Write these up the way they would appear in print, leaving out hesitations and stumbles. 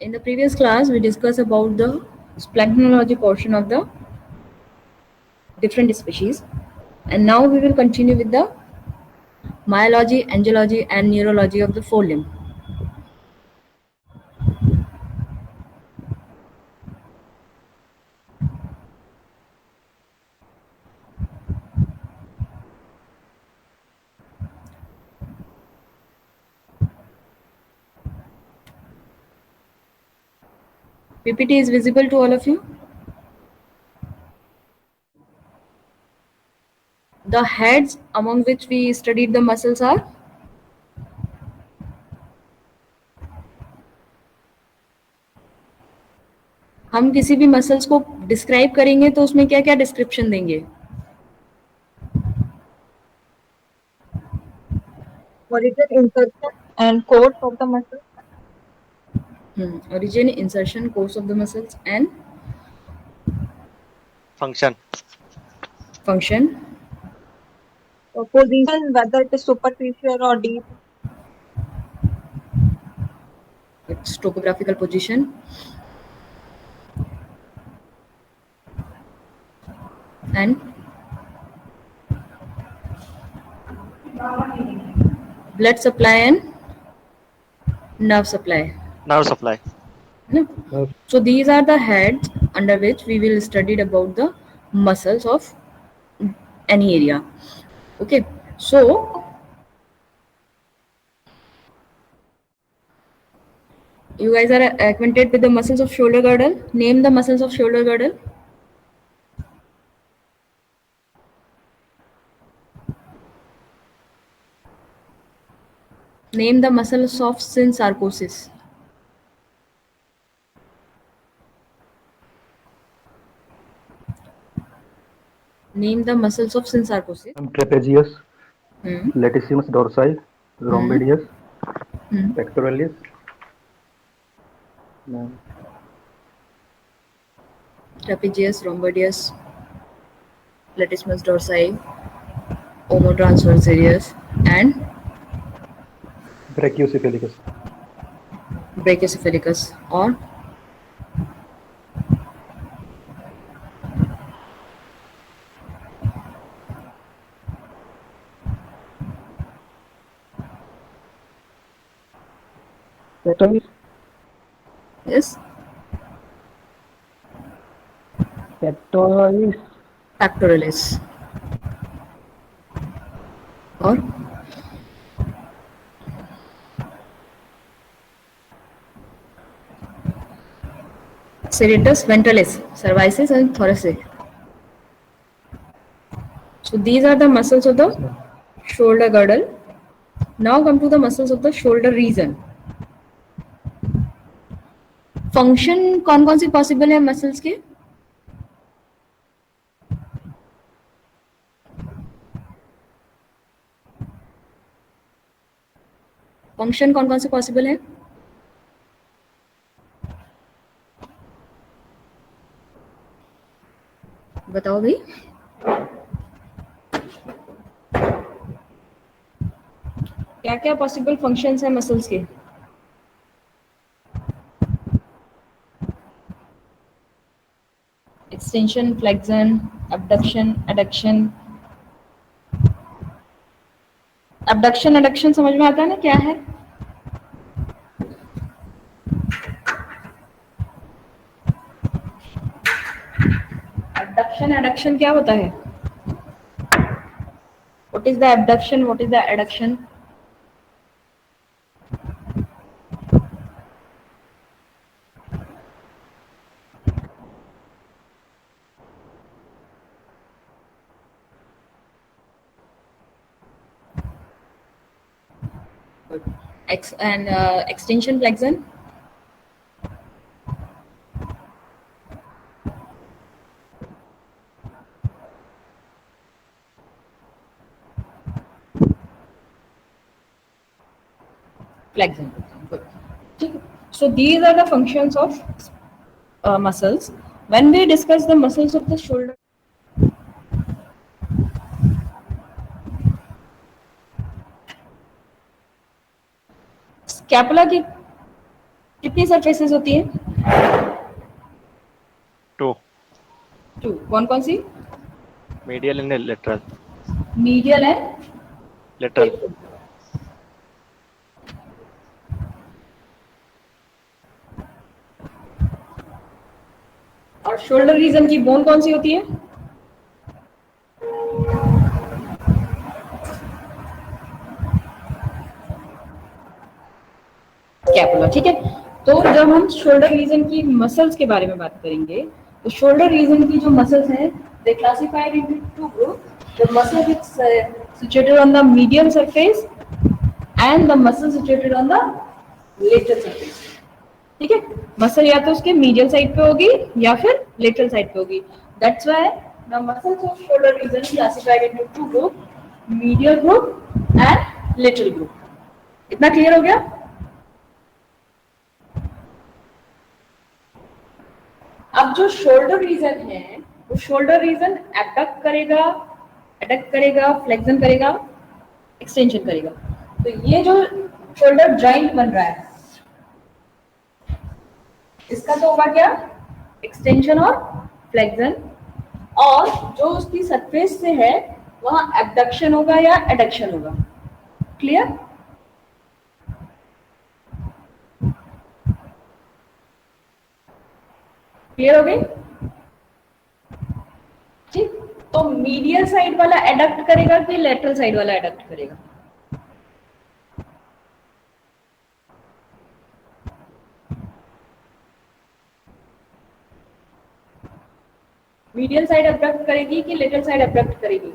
In the previous class, we discussed about the splanknology portion of the different species, and now we will continue with the myology, angiology, and neurology of the forelimb. PPT is visible to all of you. The heads among which we studied the muscles are हम किसी भी muscles को describe करेंगे तो उसमें क्या क्या description देंगे? Origin, insertion, and course of the muscle. Origin, insertion, course of the muscles, and function. Position, whether it is superficial or deep. Its topographical position, and blood supply and nerve supply. No? So these are the heads under which we will study about the muscles of any area. Okay, so you guys are acquainted with the muscles of shoulder girdle. Name the muscles of shoulder girdle. Name the muscles of synsarcosis. Name the muscles of synsarcosis. Trapezius, latissimus dorsi, rhomboideus, pectoralis. Trapezius, rhomboideus, latissimus dorsi, omotransversalis, and brachiocephalicus. Brachiocephalicus or Pectoralis. yes, Pectoralis. pectoralis or serratus ventralis, cervicis, and thoracic. So these are the muscles of the shoulder girdle. Now come to the muscles of the shoulder region. Function कौन कौन सी possible है muscles के? Function कौन कौन से possible है? बताओ भाई. क्या क्या पॉसिबल फंक्शंस है मसल्स के? Extension, flexion, abduction, adduction. abduction adduction समझ में आता है ना क्या है? abduction adduction क्या होता है? What is the abduction? What is the adduction? Extension, flexion. Flexion. Good. So these are the functions of muscles. When we discuss the muscles of the shoulder, scapula की कितनी सरफेसेस होती हैं? 2. कौन कौन सी? Medial and lateral. Medial है, Lateral. और shoulder region की bone कौन सी होती है? स्कैपुला, ठीक है। तो जब हम शोल्डर रीजन की मसल्स के बारे में बात करेंगे, तो शोल्डर रीजन की जो मसल्स हैं, they classified into two group, the muscle which situated on the medial surface and the muscle situated on the lateral surface, ठीक है। मसल या तो उसके मीडियल साइड पे होगी या फिर लेटरल साइड पे होगी। That's why the muscles off shoulder region classified into two group, medial group and lateral group. इतना क्लियर हो गया? अब जो शोल्डर रीजन है, वो शोल्डर रीजन एडक्ट करेगा, फ्लेक्शन करेगा, एक्सटेंशन करेगा। तो ये जो शोल्डर जॉइंट बन रहा है, इसका तो होगा क्या? एक्सटेंशन और फ्लेक्शन। और जो उसकी सरफेस से है वहां एबडक्शन होगा या एडक्शन होगा। क्लियर? क्लियर हो गई? ठीक। तो मीडियल साइड वाला एडक्ट करेगा कि लेटरल साइड वाला एडक्ट करेगा? मीडियल साइड एबडक्ट करेगी कि लेटरल साइड एबडक्ट करेगी?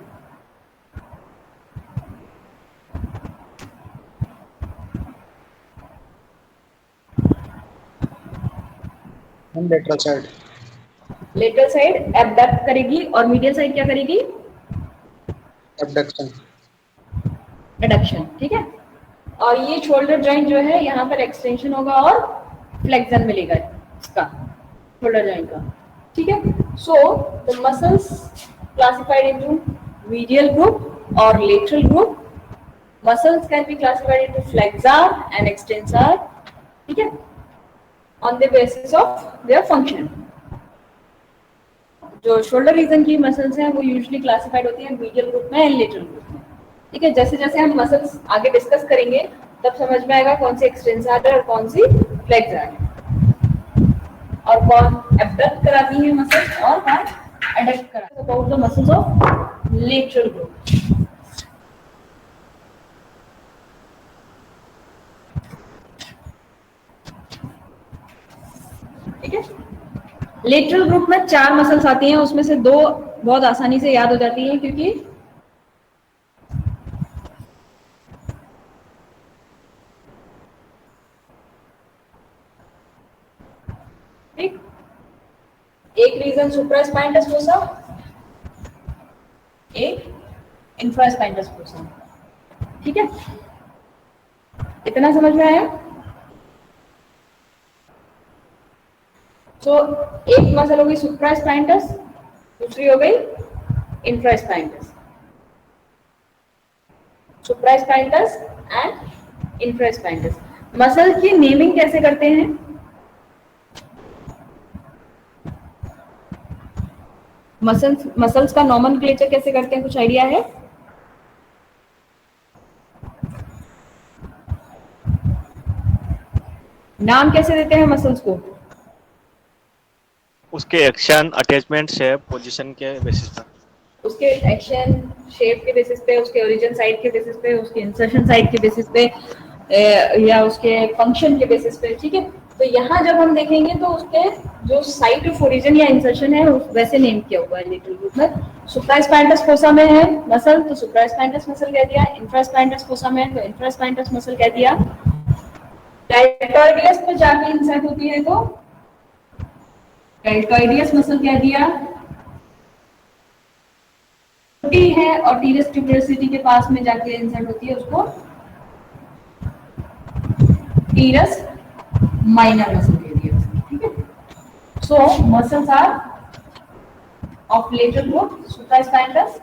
Lateral side. Lateral side abduct करेगी और मीडियल साइड क्या करेगी? एबडक्शन। एडक्शन, ठीक है। और ये शोल्डर जॉइंट जो है, यहाँ पर एक्सटेंशन होगा और फ्लेक्शन मिलेगा इसका, शोल्डर जॉइंट का, ठीक है। So the muscles classified into medial group और lateral group. Muscles can be classified into flexor and extensor, ठीक है, on the basis of their function. जो शोल्डर रीजन की मसल्स हैं वो यूजुअली क्लासिफाइड होती हैं मीडियल ग्रुप में एंड लेटरल ग्रुप में, ठीक है। जैसे जैसे हम मसल्स आगे डिस्कस करेंगे तब समझ में आएगा कौन सी एक्सटेंसर है और कौन सी फ्लेक्सर है, और कौन एबडक्ट कराती है मसल्स और कौन एडक्ट कराती है। About the muscles of lateral group, ठीक है। लेटरल ग्रुप में 4 मसल्स आती हैं, उसमें से 2 बहुत आसानी से याद हो जाती हैं, क्योंकि ठीक, एक रीजन सुप्रास्पाइनस फोसा, एक इंफ्रास्पाइनस फोसा, ठीक है। इतना समझ में आया? तो एक मसल हो गई सुप्रास्पाइनस, दूसरी हो गई infraspinatus. Supraspinatus and infraspinatus. Muscle की नेमिंग कैसे करते हैं? मसल्स का नॉमेनक्लेचर कैसे करते हैं, कुछ आइडिया है? नाम कैसे देते हैं मसल्स को? उसके एक्शन, अटैचमेंट, शेप, पोजीशन के बेसिस पर। उसके एक्शन, शेप के बेसिस पे, उसके ओरिजिन साइड के बेसिस पे, उसके इंसर्शन साइड के बेसिस पे, या उसके फंक्शन के बेसिस पे, ठीक है। तो यहाँ जब हम देखेंगे तो उसके जो साइट ऑफ ओरिजिन या इंसर्शन है वैसे नेम किया हुआ है लेटरल ग्रुप में। सुप्रास्पाइनस फोसा में है मसल तो सुप्रास्पाइनस मसल कह दिया, इंफ्रास्पाइनस फोसा में है तो इंफ्रास्पाइनस मसल कह दिया। डेल्टोइडियस पे जाके इंसर्ट होती है तो डेल्टोइडियस मसल कह दिया। छोटी है और टीरस ट्यूबरसिटी के पास में जाके इंसर्ट होती है, उसको टीरस माइनर मसल कह दिया, ठीक है। So muscles are of lateral group supraspinatus,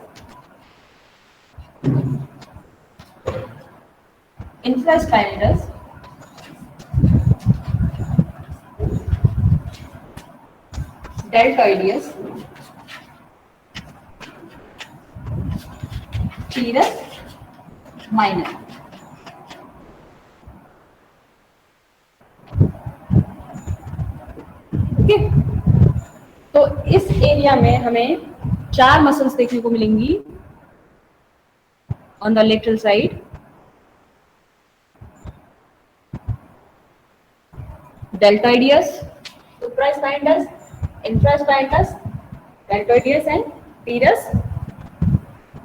infraspinatus deltoideus, teres minor. Okay, तो इस एरिया में हमें 4 मसल्स देखने को मिलेंगी on the lateral side. Deltoideus, supraspinatus, infraspinatus, deltoideus and teres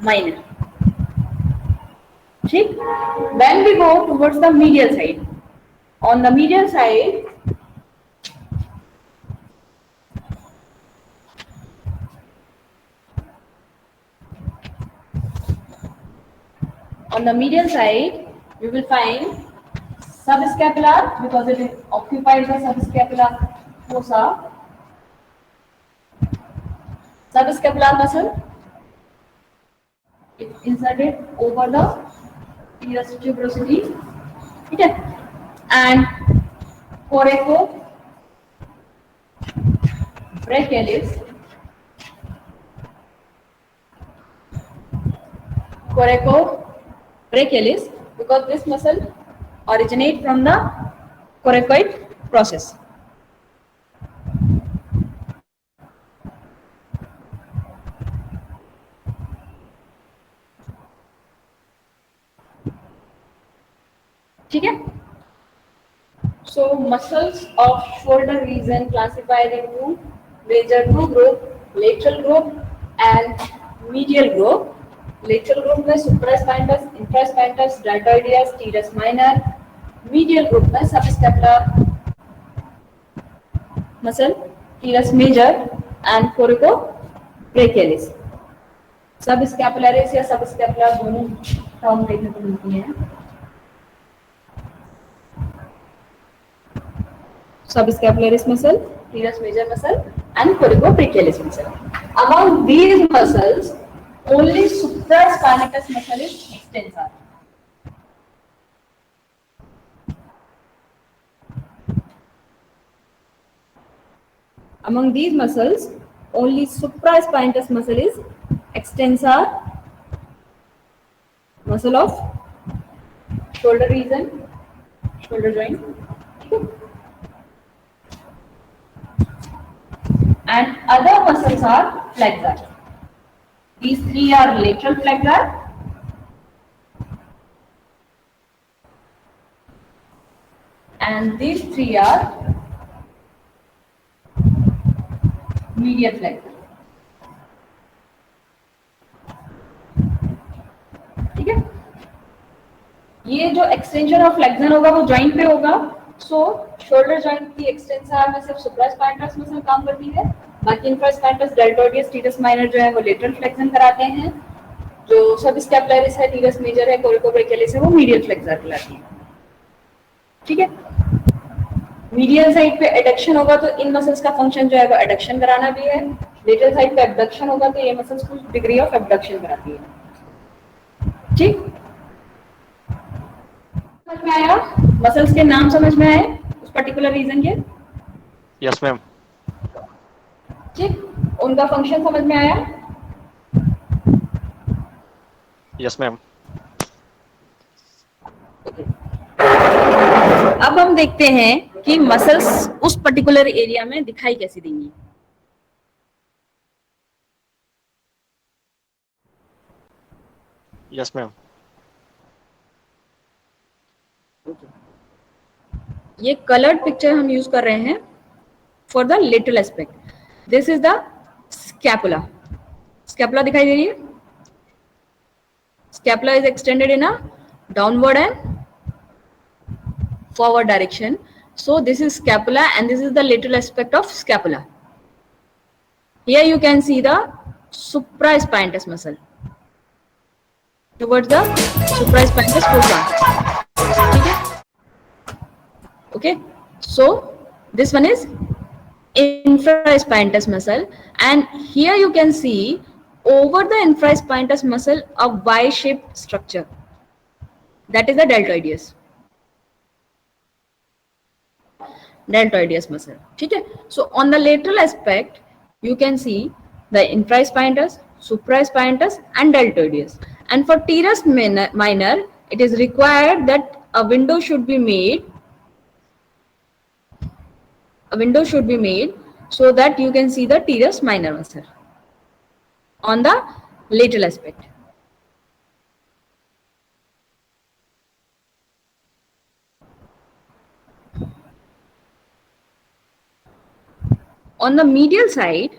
minor. ठीक. When we go towards the medial side, on the medial side, we will find subscapular, because it occupies the subscapular fossa. Subscapular muscle, it inserted over the teres tuberosity. Okay, and coracobrachialis, because this muscle originate from the coracoid process. ठीक है. So muscles of shoulder region classified into major 2 group, lateral group and medial group. Lateral group में supraspinatus, infraspinatus, deltoideus, teres minor. Medial group में subscapular muscle, teres major and coracobrachialis. Subscapularis या subscapular दोनों term देखने को मिलती हैं. Subscapularis muscle, teres major muscle and coracobrachialis muscle. Among these muscles, only supraspinatus muscle is extensor. Among these muscles, only supraspinatus muscle is extensor, muscle of shoulder region, shoulder joint. And other muscles are flexor. These 3 are lateral flexor, and these 3 are medial flexor. ठीक है. ये जो extension of flexion होगा वो joint पे होगा. सो shoulder joint की extensor में सिर्फ सुप्रास्पाइनस मसल काम करती है, बाकी इंफ्रास्पाइनस, डेल्टोइडियस, टीरस माइनर जो है वो लेटरल फ्लेक्शन कराते हैं. जो सबस्कैपुलरिस है, टीरस मेजर है, कोरिकोब्रेचियलिस है, वो मीडियल फ्लेक्सर कहलाती है. ठीक है. मीडियल साइड पे एडक्शन होगा तो इन मसल्स का फंक्शन जो है वो एडक्शन कराना भी है. लेटरल साइड पे एबडक्शन होगा तो ये मसल्स कुछ डिग्री ऑफ एबडक्शन कराती है. ठीक, समझ में आया? मसल्स के नाम समझ में आए उस पर्टिकुलर रीजन के? Yes ma'am. ठीक, उनका फंक्शन समझ में आया? Yes ma'am. अब हम देखते हैं कि मसल्स उस पर्टिकुलर एरिया में दिखाई कैसे देंगी. Yes ma'am. ये कलर्ड पिक्चर हम यूज कर रहे हैं for the lateral aspect. This is the scapula. Scapula दिखाई दे रही है. Scapula is extended in a downward and forward direction. So this is scapula and this is the lateral aspect of scapula. Here you can see the supraspinatus muscle towards the supraspinatus fossa. Okay, so this one is infraspinatus muscle, and here you can see over the infraspinatus muscle a Y-shaped structure, that is the deltoideus. Deltoideus muscle. ठीक है. So on the lateral aspect you can see the infraspinatus, supraspinatus, and deltoideus. And for teres minor, it is required that a window should be made. A window should be made so that you can see the teres minor muscle on the lateral aspect. On the medial side,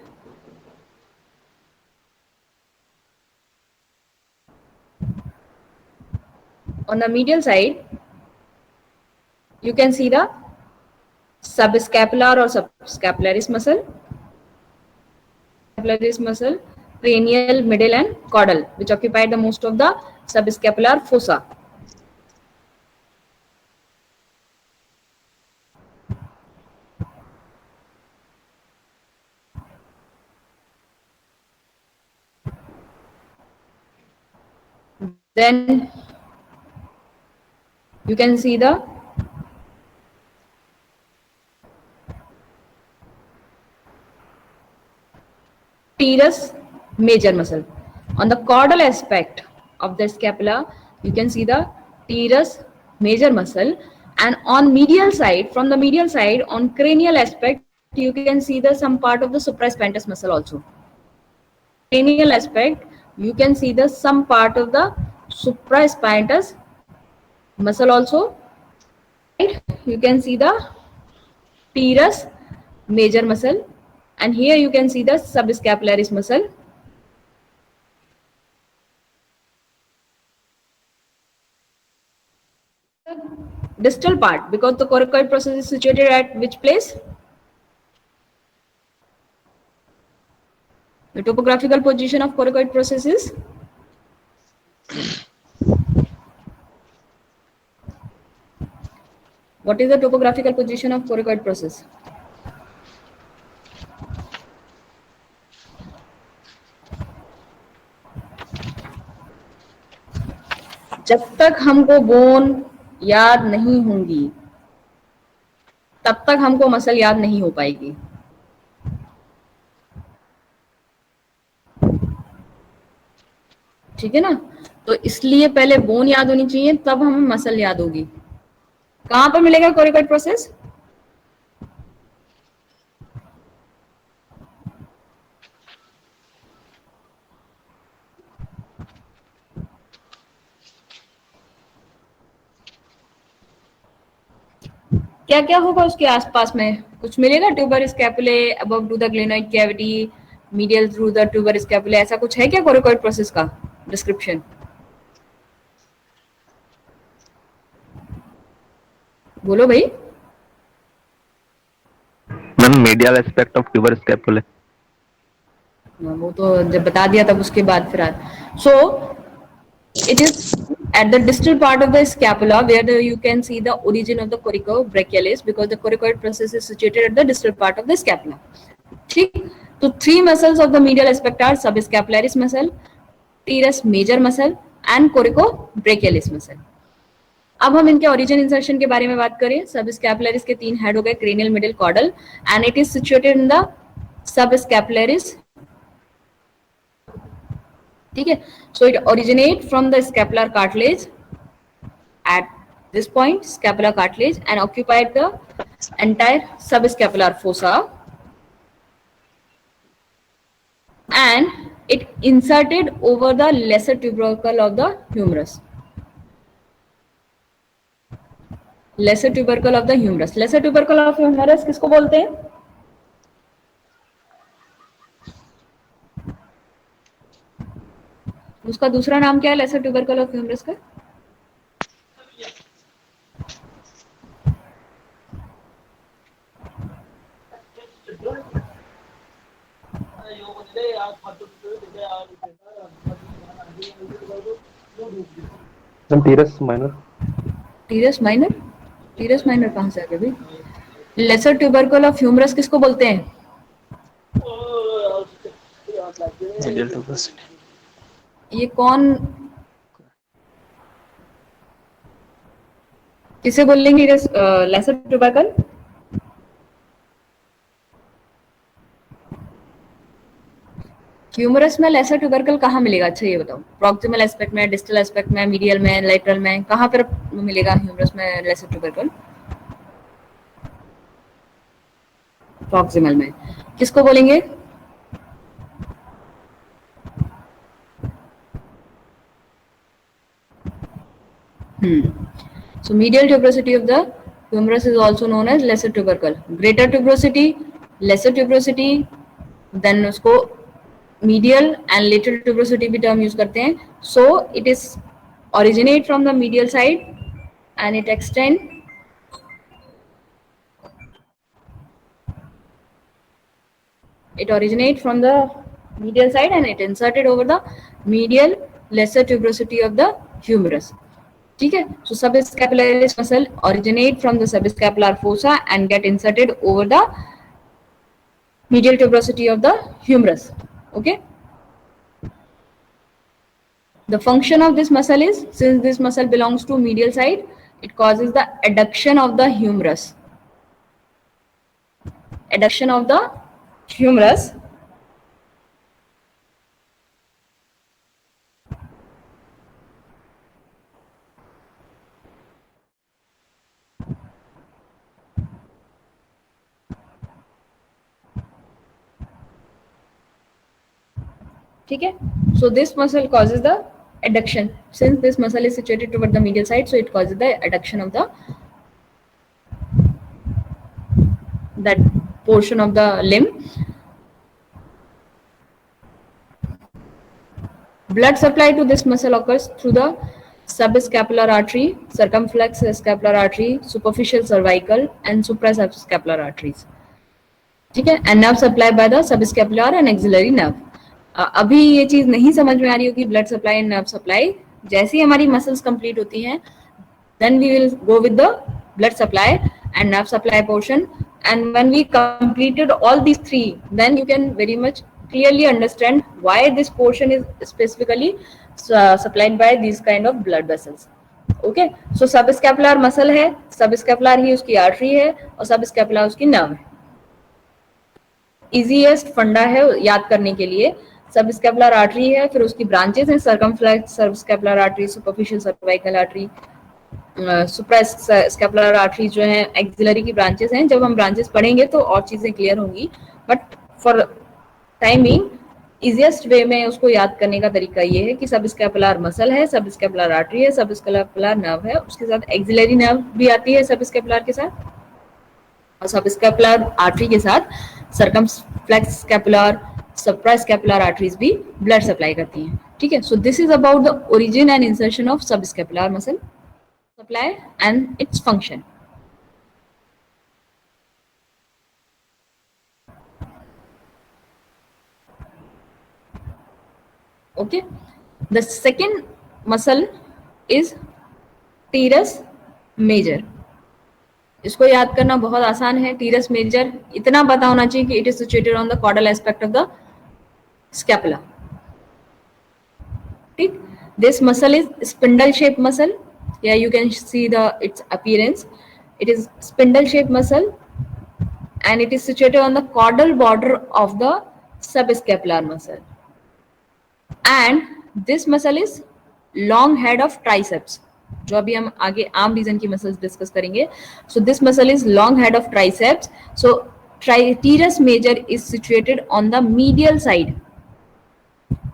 you can see the subscapular or subscapularis muscle, cranial, middle, and caudal, which occupy the most of the subscapular fossa. Then you can see the teres major muscle. On the caudal aspect of the scapula, you can see the teres major muscle, and on medial side, from the medial side, on cranial aspect, you can see the some part of the supraspinatus muscle also. Cranial aspect, you can see the some part of the supraspinatus muscle also. You can see the teres major muscle, and here you can see the subscapularis muscle. Distal part, because the coracoid process is situated at which place? The topographical position of coracoid process is what is the topographical position of coracoid process? जब तक हमको bone याद नहीं होंगी तब तक हमको muscle याद नहीं हो पाएगी. ठीक है ना? तो इसलिए पहले बोन याद होनी चाहिए, तब हमें मसल याद होगी. कहां पर मिलेगा कोरिकोइड प्रोसेस? क्या क्या होगा उसके आसपास में? कुछ मिलेगा? Tuber scapulae above to the glenoid cavity, medial through the tuber scapulae, ऐसा कुछ है क्या कोरिकोइड प्रोसेस का डिस्क्रिप्शन? बोलो भाई. Ma'am medial aspect of tuber scapulae. वो तो जब बता दिया तब उसके बाद फिर so it is at the distal part of the scapula where you can see the origin of the coracobrachialis, because the coracoid process is situated at the distal part of the scapula. ठीक, तो three muscles of the medial aspect are subscapularis muscle, teres major muscle and coracobrachialis muscle. अब हम इनके origin insertion के बारे में बात करें. Subscapularis के तीन हेड हो गए, cranial, middle, caudal, and it is situated in the subscapularis. ठीक है, so it originate from the scapular cartilage at this point, scapular cartilage, and occupied the entire subscapular fossa, and it inserted over the lesser tubercle of the humerus. Lesser tubercle of the humerus. Lesser tubercle of humerus किसको बोलते हैं? उसका दूसरा नाम क्या है lesser tubercle of humerus का? टीरस minor. टीरस minor? टीरस minor कहाँ से आ गया भाई? लेसर ट्यूबरकल ऑफ ह्यूमरस किसको बोलते हैं? ये कौन किसे बोलेंगे लेसर ट्यूबरकल? ह्यूमरस में लेसर ट्यूबरकल कहाँ मिलेगा? अच्छा ये बताओ, प्रॉक्सिमल एस्पेक्ट में, डिस्टल एस्पेक्ट में, मीडियल में, लेटरल में, कहाँ पर मिलेगा ह्यूमरस में लेसर ट्यूबरकल? प्रॉक्सिमल में। किसको बोलेंगे? So medial tuberosity of the humerus is also known as lesser tubercle. Greater tuberosity, lesser tuberosity, then उसको medial and lateral tuberosity भी term use करते हैं. So it is originate from the medial side and it extend from the medial side and it inserted over the medial lesser tuberosity of the humerus. ठीक है? So subscapularis muscle originate from the subscapular fossa and get inserted over the medial tuberosity of the humerus. Okay? The function of this muscle is, since this muscle belongs to medial side, it causes the adduction of the humerus. Adduction of the humerus. ठीक है? So this muscle causes the adduction. Since this muscle is situated toward the medial side, so it causes the adduction of that portion of the limb. Blood supply to this muscle occurs through the subscapular artery, circumflex scapular artery, superficial cervical and suprasubscapular arteries. ठीक है? And nerve supply by the subscapular and axillary nerve. अभी ये चीज नहीं समझ में आ रही होगी, blood supply and nerve supply. जैसे ही हमारी मसल्स कंप्लीट होती हैं, then we will go with the blood supply and nerve supply portion. And when we completed all these three, then you can very much clearly understand why this portion is specifically supplied by these kind of blood vessels. Okay, so subscapular muscle है, subscapular ही उसकी artery है और subscapular उसकी nerve है. easiest फंडा है याद करने के लिए. सबस्कैपुलर आर्टरी है, फिर उसकी ब्रांचेस हैं, circumflex subscapular artery, superficial cervical artery, suprascapular artery जो है एक्सिलरी की ब्रांचेस हैं. जब हम ब्रांचेस पढ़ेंगे तो और चीजें क्लियर होंगी, but for timing easiest way में उसको याद करने का तरीका ये है कि सबस्कैपुलर मसल है, सबस्कैपुलर आर्टरी है, सबस्कैपुलर नर्व है, उसके साथ एक्सिलरी नर्व भी आती है सबस्कैपुलर के साथ, और सबस्कैपुलर आर्टरी के साथ सर्कमफ्लेक्स स्कैपुलर, suprascapular arteries भी ब्लड सप्लाई करती हैं. ठीक है? So this is about the origin and insertion of subscapular muscle supply and its function. Okay, the second muscle is teres major. इसको याद करना बहुत आसान है. टीरस मेजर इतना पता होना चाहिए कि it is situated on the caudal aspect of the scapula. ठीक, this muscle is spindle shape muscle. या you can see the its appearance. It is spindle shape muscle and it is situated on the caudal border of the subscapular muscle. And this muscle is long head of triceps, जो अभी हम आगे arm region की muscles discuss करेंगे. So this muscle is long head of triceps. So teres major is situated on the medial side,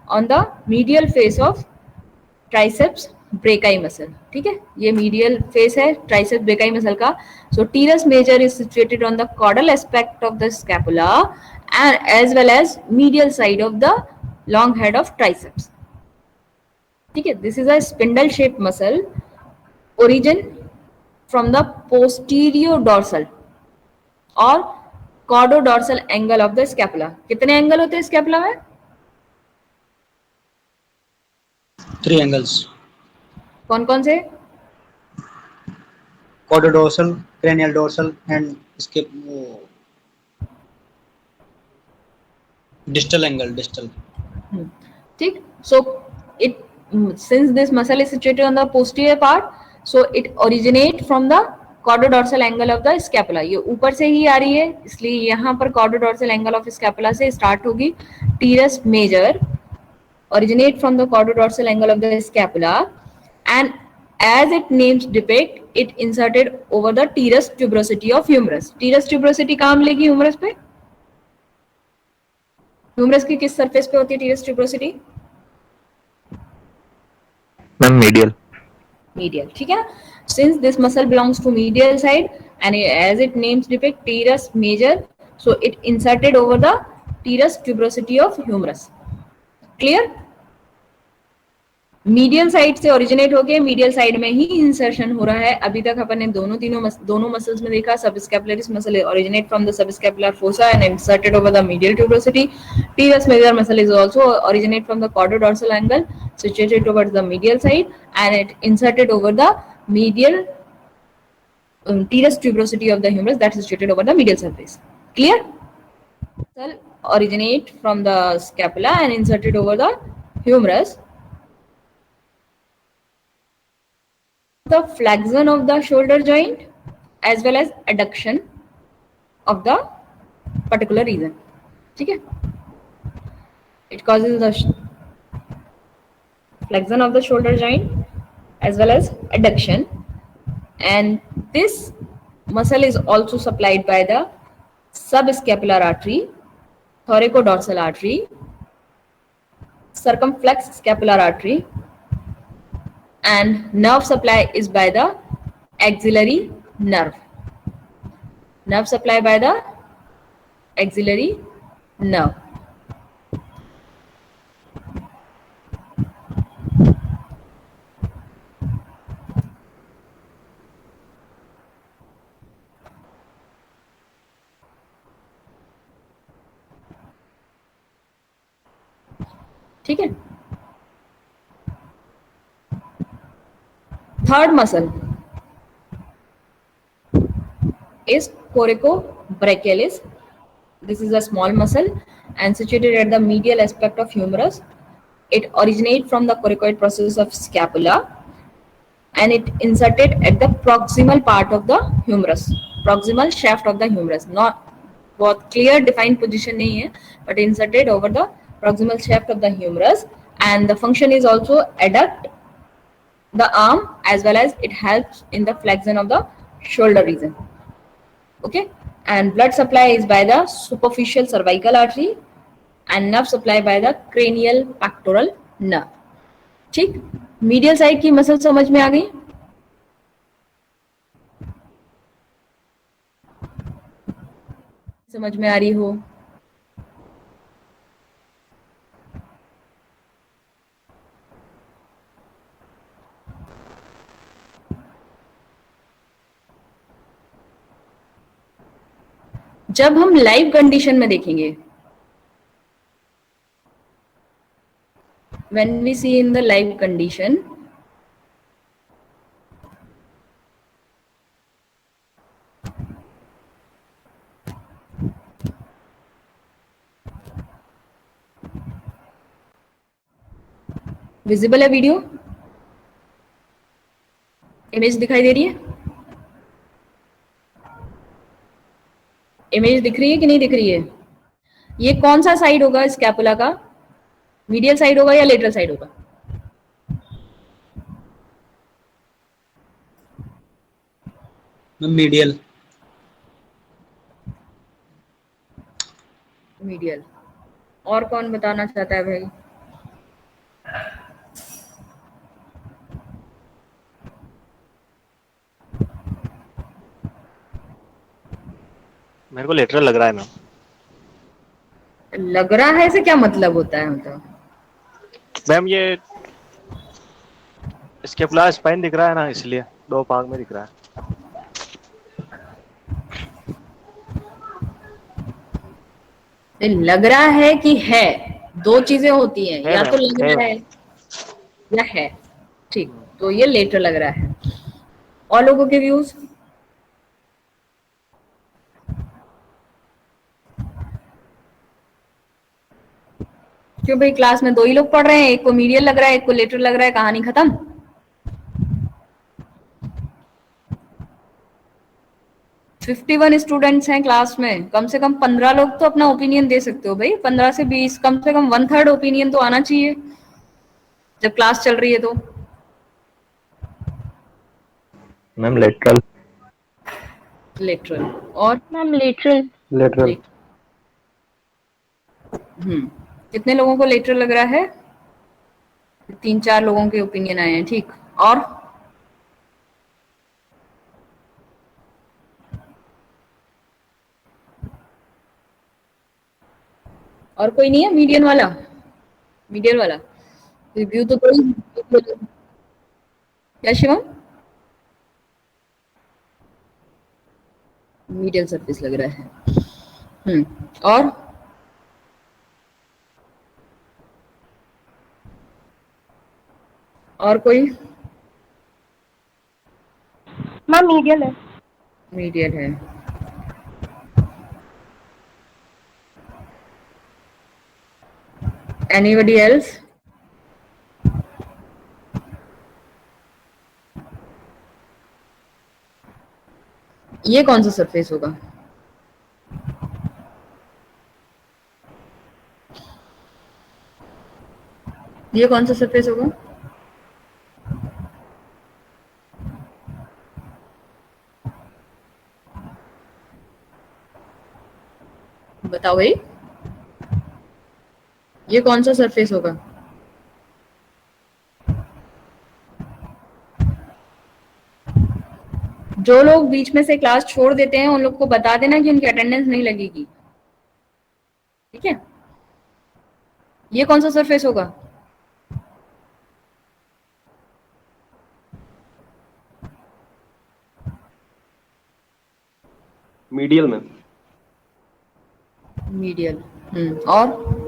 on the medial face of triceps brachii muscle. ठीक है, ये medial face है triceps brachii muscle का. So teres major is situated on the caudal aspect of the scapula and as well as medial side of the long head of triceps. ठीक है, this is a spindle shape muscle. Origin from the posterior dorsal और cordodorsal angle of the scapula. कितने angle होते हैं scapula में? 3 angles. कौन कौन से? Cordodorsal, cranial dorsal and इसके distal angle, distal. ठीक, so since this muscle is situated on the posterior part, so it originate from the caudodorsal angle of the scapula, ये ऊपर से ही आ रही है इसलिए यहाँ पर कॉर्डोडोर्सल एंगल ऑफ स्कैपुला से स्टार्ट होगी. टीरस major originate from the chordodorsal angle of the scapula, and as its names depict, it inserted over the teres tuberosity of humerus. Teres tuberosity कहाँ मिलेगी humerus पे? humerus की किस surface पे होती है teres tuberosity? Ma'am medial. Medial, ठीक है ना? Since this muscle belongs to medial side and as its names depict teres major, so it inserted over the teres tuberosity of humerus. Clear? Medial side से originate होके medial side में ही insertion हो रहा है. अभी तक अपन ने दोनों मसल्स में देखा. Subscapularis muscle originate from the subscapular fossa and inserted over the medial tuberosity. Teres major muscle is also originate from the caudodorsal angle situated towards the medial side and it inserted over the medial teres tuberosity of the humerus that is situated over the medial surface. Clear? Cell originate from the scapula and inserted over the humerus. The flexion of the shoulder joint as well as adduction of the particular region. ठीक है? It causes the flexion of the shoulder joint as well as adduction, and this muscle is also supplied by the subscapular artery, thoracodorsal artery, circumflex scapular artery, and nerve supply is by the axillary nerve. Nerve supply by the axillary nerve. ठीक है. Third muscle is coracobrachialis. This is a small muscle and situated at the medial aspect of humerus. It originates from the coracoid process of scapula and it inserted at the proximal part of the humerus, proximal shaft of the humerus. Not बहुत clear defined position नहीं है, but inserted over the proximal shaft of the humerus, and the function is also adduct the arm as well as it helps in the flexion of the shoulder region. Okay, and blood supply is by the superficial cervical artery and nerve supply by the cranial pectoral nerve. ठीक, medial side की muscle समझ में आ गई. समझ में आ रही हो? जब हम लाइव कंडीशन में देखेंगे, when we see in the live condition, visible है वीडियो? इमेज दिखाई दे रही है? इमेज दिख रही है कि नहीं दिख रही है? ये कौन सा साइड होगा स्कैपुला का? मीडियल साइड होगा या लेटरल साइड होगा? मीडियल. मीडियल. और कौन बताना चाहता है भाई? मेरे को लेटरल लग रहा है मैम. लग रहा है से क्या मतलब होता है? मतलब मैम ये स्कैपुला स्पाइन दिख रहा है ना, इसलिए दो भाग में दिख रहा है. लग रहा है कि है, दो चीजें होती हैं, या तो लग रहा है या है. ठीक, तो ये लेटर लग रहा है. और लोगों के व्यूज? क्यों भाई, क्लास में दो ही लोग पढ़ रहे हैं, एक को मीडियल लग रहा है, एक को लेटर लग रहा है, कहानी खत्म. 51 स्टूडेंट्स हैं क्लास में, कम से कम 15 लोग तो अपना ओपिनियन दे सकते हो भाई, 15 से 20, कम से कम 1/3 ओपिनियन तो आना चाहिए जब क्लास चल रही है तो। Ma'am lateral. लेटरल और मैम लेटरल। लेटरल। कितने लोगों को लेटरल लग रहा है? 3-4 लोगों के ओपिनियन आए हैं, ठीक। और कोई नहीं है मीडियन वाला? मीडियन वाला रिव्यू तो कोई, क्या शिवम? मीडियल सरफेस लग रहा है। और कोई? मैम मीडियल है। मीडियल है। Anybody else? ये कौन सा सरफेस होगा? ये कौन सा सरफेस होगा? बताओ भाई, ये कौन सा सरफेस होगा? जो लोग बीच में से क्लास छोड़ देते हैं उन लोग को बता देना कि उनकी अटेंडेंस नहीं लगेगी, ठीक है? ये कौन सा सरफेस होगा? मीडियल में। मीडियल। और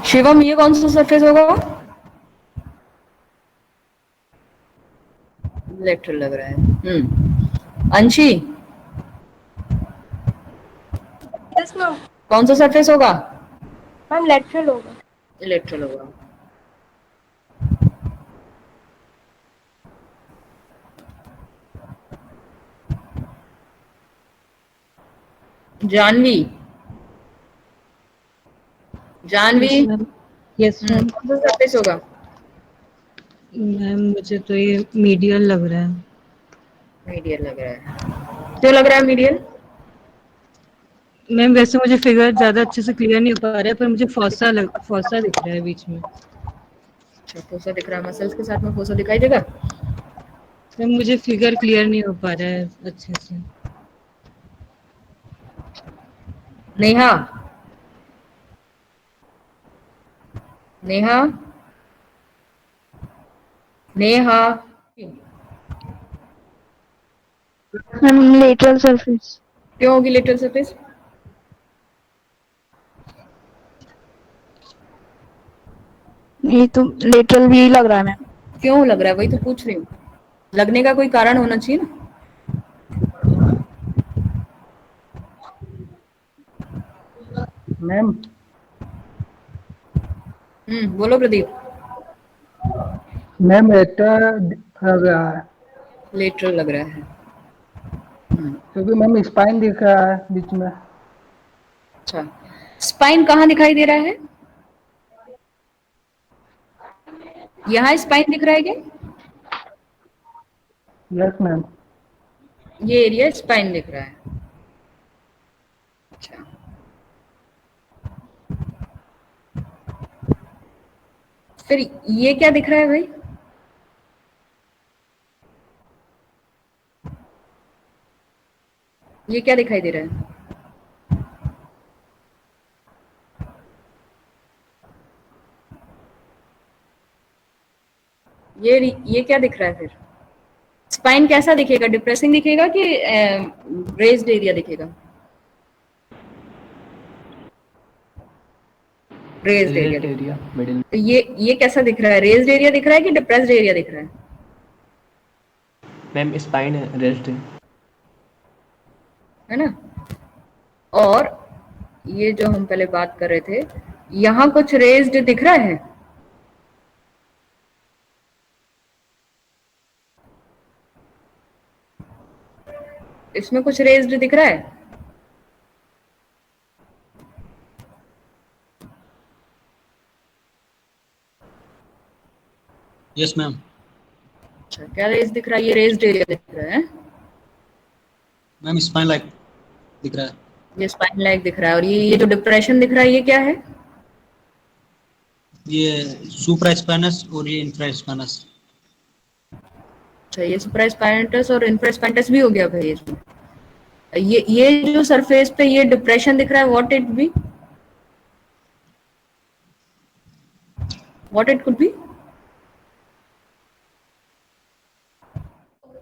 शिवम, ये कौन सा सरफेस होगा? लेटरल लग रहा है। अंशी, यस मैम। कौन सा सरफेस होगा? मैम लेटरल होगा। लेटरल होगा। Janvi, Janvi, yes ma'am. कौन सा सरफेस होगा? मैम मुझे तो ये मीडियल लग रहा है। मीडियल लग रहा है। क्यों लग रहा है मीडियल? मैम वैसे मुझे फिगर ज्यादा अच्छे से क्लियर नहीं हो पा रहा है, पर मुझे फौसा दिख रहा है बीच में। अच्छा, फोसा दिख रहा है, मसल्स के साथ में फोसा दिखाई देगा? मैम मुझे फिगर क्लियर नहीं हो पा रहा है अच्छे से। Neha, Neha, Neha, ma'am lateral surface. क्यों होगी लेटरल सरफेस? ये तो लेटरल भी लग रहा है मैम। क्यों लग रहा है, वही तो पूछ रही हूँ। लगने का कोई कारण होना चाहिए ना। मैम। बोलो प्रदीप। मैम लग रहा है। लेटरल लग रहा है। क्योंकि मैम स्पाइन दिख रहा है बीच में। अच्छा, स्पाइन कहाँ दिखाई दे रहा है? यहाँ स्पाइन दिख रहा है क्या? Yes ma'am. ये एरिया स्पाइन दिख रहा है। अच्छा, फिर ये क्या दिख रहा है भाई? ये क्या दिखाई दे रहा है? ये क्या दिख रहा है फिर? स्पाइन कैसा दिखेगा? डिप्रेसिंग दिखेगा कि रेज्ड एरिया दिखेगा? Raised area middle. तो ये कैसा दिख रहा है? रेज्ड एरिया दिख रहा है कि डिप्रेस्ड एरिया दिख रहा है? मैम स्पाइन है, रेस्ट है ना? और ये जो हम पहले बात कर रहे थे, यहाँ कुछ रेज्ड दिख रहा है? इसमें कुछ रेज्ड दिख रहा है? Yes ma'am. अच्छा, क्या रेज दिख रहा है? ये रेज्ड एरिया दिख रहा है। मैम स्पाइन लाइक दिख रहा है। ये स्पाइन लाइक दिख रहा है। और ये जो डिप्रेशन दिख रहा है, ये क्या है? ये सुप्रा स्पाइनस और ये इंफ्रा स्पाइनस। अच्छा, ये सुप्रा स्पाइनटस और इंफ्रा स्पाइनटस भी हो गया भाई इसमें। ये जो सरफेस पे ये डिप्रेशन दिख रहा है, what it be? What it could be?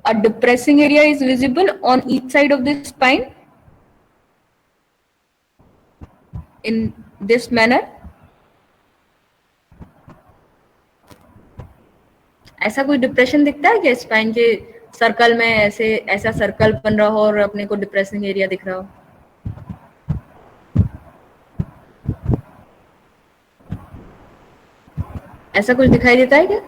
A depressing area is visible on each side of the spine in this manner. ऐसा कोई डिप्रेशन दिखता है क्या स्पाइन के सर्कल में? ऐसा सर्कल बन रहा हो और अपने को डिप्रेसिंग एरिया दिख रहा हो? ऐसा कुछ दिखाई देता है क्या?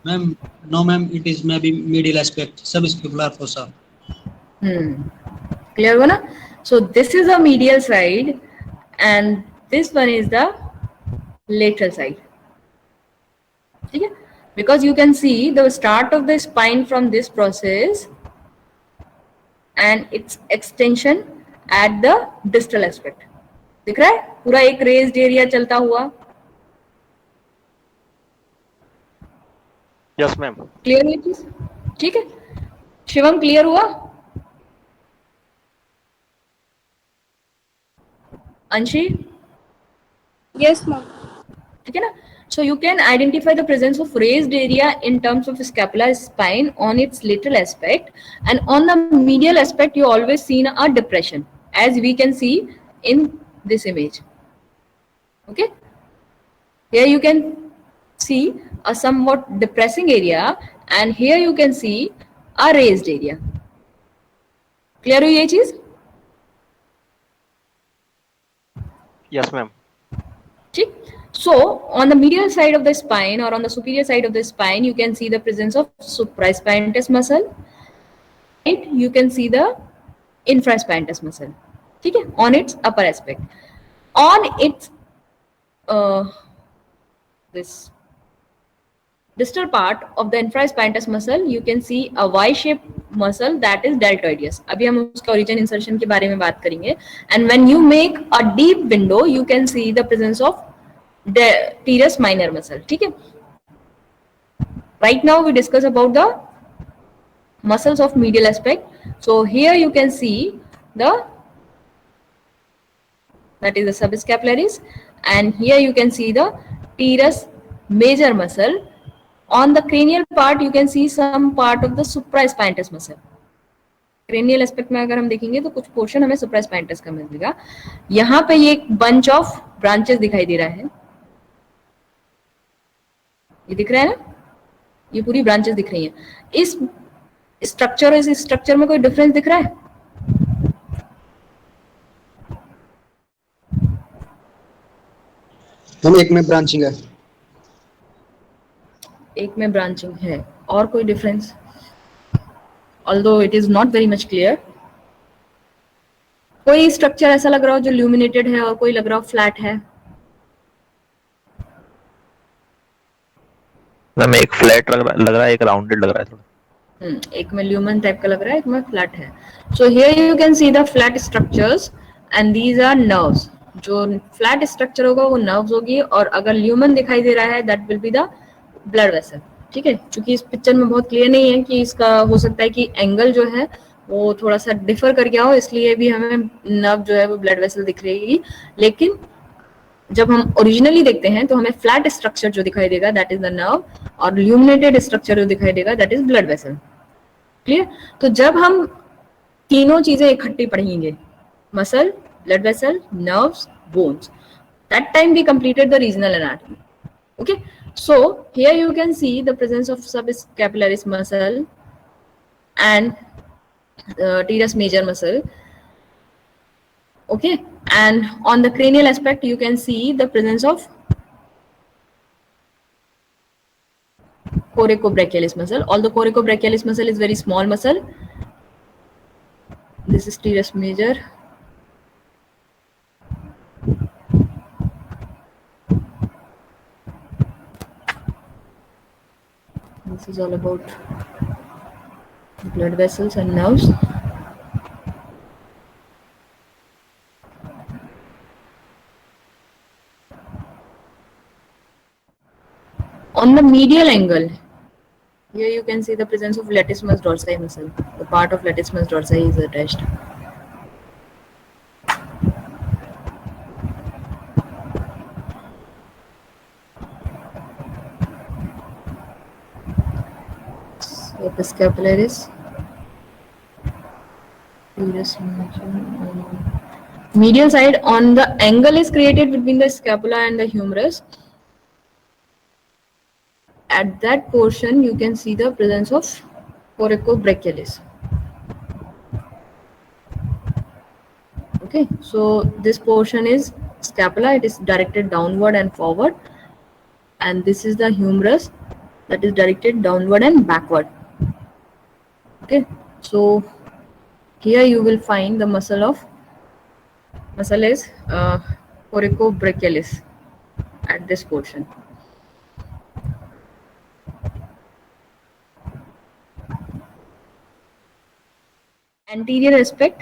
Ma'am no ma'am, it is may be medial aspect subscapular fossa. Clear हुआ ना? So this is a medial side and this one is the lateral side. ठीक है? Because you can see the start of the spine from this process and its extension at the distal aspect. दिख रहा है? पूरा एक raised area चलता हुआ. Yes ma'am. Clear हुई चीज? ठीक है? शिवम क्लियर हुआ? अंशी? Yes, ma'am. ठीक है ना? So you can identify the presence of raised area in terms of scapular spine on its lateral aspect, and on the medial aspect you always see a depression, as we can see in this image. Okay, here you can see a somewhat depressing area, and here you can see a raised area. Clear हुई ये चीज? Yes ma'am. ठीक. So on the medial side of the spine or on the superior side of the spine, you can see the presence of supraspinatus muscle. Right? You can see the infraspinatus muscle. ठीक है? On its upper aspect. On its this distal part of the infraspinatus muscle, you can see a Y-shaped muscle that is deltoideus. अभी हम उसका origin insertion के बारे में बात करेंगे. And when you make a deep window, you can see the presence of the teres minor muscle. ठीक है? Right now we discuss about the muscles of medial aspect. So here you can see that is the subscapularis, and here you can see the teres major muscle. On the cranial part you can see some part of the supraspinatus muscle. Cranial aspect में अगर हम देखेंगे तो कुछ portion हमें सुप्रास्पाइनटस का मिलेगा. यहाँ पे ये एक बंच ऑफ ब्रांचेस दिखाई दे रहा है. ये दिख रहा है ना? ये पूरी ब्रांचेस दिख रही हैं. इस स्ट्रक्चर और इस स्ट्रक्चर में कोई डिफरेंस दिख रहा है? हम एक में ब्रांचिंग है. एक में ब्रांचिंग है. और कोई difference? Although it is not very much clear. कोई स्ट्रक्चर ऐसा लग रहा हो जो ल्यूमिनेटेड है और कोई लग रहा हो फ्लैट है? मैम एक फ्लैट लग रहा है, एक राउंडेड लग रहा है थोड़ा. एक में ल्यूमन टाइप का लग रहा है, एक में फ्लैट है. So here you can see the flat structures and these are nerves. जो फ्लैट स्ट्रक्चर होगा वो नर्व्स होगी, और अगर ल्यूमन दिखाई दे रहा है that will be the blood vessel. ठीक है? क्योंकि इस पिक्चर में बहुत क्लियर नहीं है कि इसका हो सकता है कि एंगल जो है वो थोड़ा सा डिफर कर गया हो, इसलिए भी हमें नर्व जो है वो ब्लड वेसल दिख रही. लेकिन जब हम ओरिजिनली देखते हैं तो हमें फ्लैट स्ट्रक्चर जो दिखाई देगा दैट इज द नर्व, और ल्यूमिनेटेड स्ट्रक्चर जो दिखाई देगा that is blood vessel. Clear? तो जब हम तीनों चीजें इकट्ठी पढ़ेंगे, muscle, blood vessel, nerves, bones, that time we completed the regional anatomy. Okay, so here you can see the presence of subscapularis muscle and teres major muscle. Okay, and on the cranial aspect you can see the presence of coracobrachialis muscle. Although coracobrachialis muscle is very small muscle, this is teres major. This is all about blood vessels and nerves. On the medial angle, here you can see the presence of latissimus dorsi muscle. The part of latissimus dorsi is attached. Subscapularis. Medial side, on the angle is created between the scapula and the humerus. At that portion, you can see the presence of coracobrachialis. Okay, so this portion is scapula, it is directed downward and forward, and this is the humerus that is directed downward and backward. Okay, so here you will find the muscle is coracobrachialis at this portion. Anterior aspect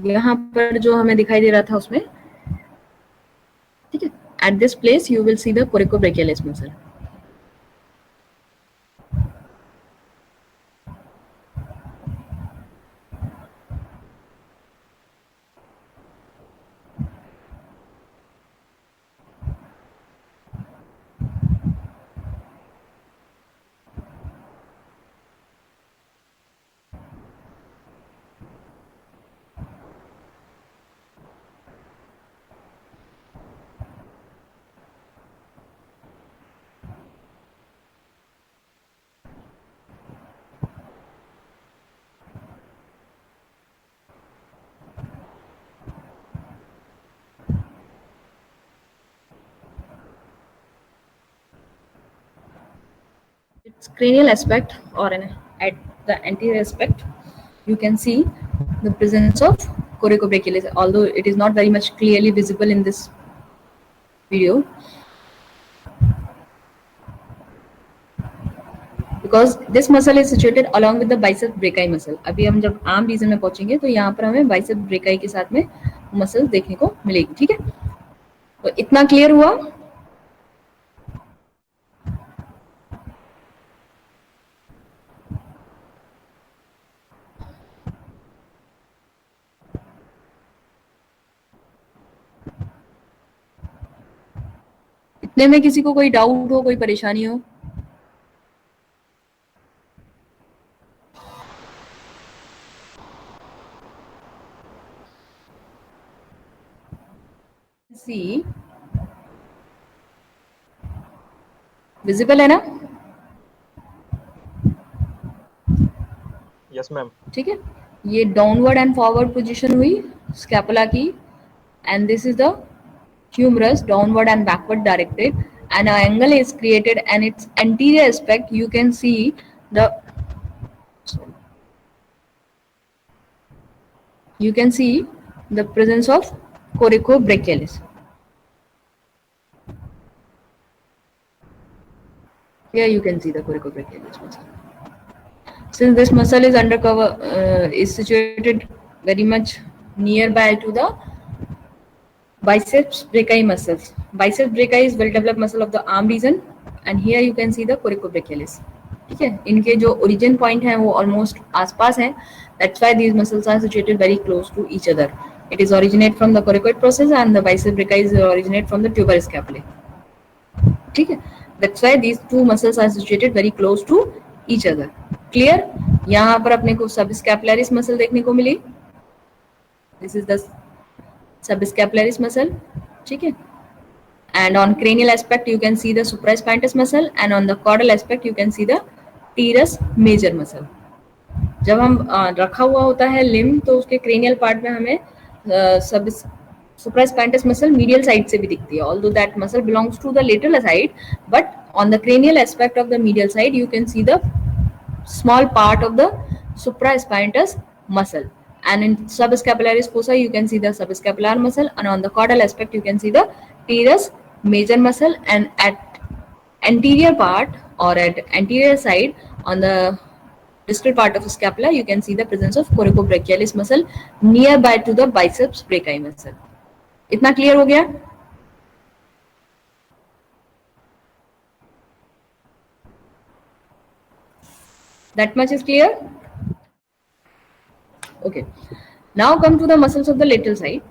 यहाँ पर जो हमें दिखाई दे रहा था उसमें, ठीक है, at this place you will see the coracobrachialis muscle. Its cranial aspect, or at the anterior aspect, you can see the presence of coracobrachialis, although it is not very much clearly visible in this video because this muscle is situated along with the biceps brachii muscle. अभी हम जब arm reason में पहुंचेंगे तो यहाँ पर हमें biceps brachii के साथ में मसल देखने को मिलेगी. ठीक है, तो इतना क्लियर हुआ. इतने में किसी को कोई डाउट हो, कोई परेशानी हो? सी विजिबल है ना? Yes ma'am. ठीक है, ये डाउनवर्ड एंड फॉरवर्ड पोजीशन हुई स्कैपुला की, and this is the humerus downward and backward directed, and an angle is created, and its anterior aspect you can see the presence of coracobrachialis. Here you can see the coracobrachialis muscle. Since this muscle is undercover, is situated very much nearby to the biceps brachii muscles. Biceps brachii is well developed muscle of the arm region, and here you can see the coracobrachialis. ठीक है, इनके जो origin point हैं वो almost आसपास हैं. That's why these muscles are situated very close to each other. It is originate from the coracoid process, and the biceps brachii is originate from the tuberous scapulae. ठीक है, that's why these two muscles are situated very close to each other. Clear? यहाँ पर अपने को subscapularis muscle देखने को मिली. This is the subscapularis muscle. ठीक है, and on cranial aspect you can see the supraspinatus muscle, and on the caudal aspect you can see the teres major muscle. जब हम रखा हुआ होता है लिम्ब तो उसके cranial part में हमें supraspinatus muscle medial side से भी दिखती है, although that muscle belongs to the lateral side, but on the cranial aspect of the medial side, you can see the small part of the supraspinatus muscle, and in subscapularis fossa you can see the subscapular muscle, and on the caudal aspect you can see the teres major muscle, and at anterior part or at anterior side on the distal part of the scapula you can see the presence of coracobrachialis muscle nearby to the biceps brachii muscle. इतना clear हो गया? That much is clear? Okay. Now come to the muscles of the lateral side.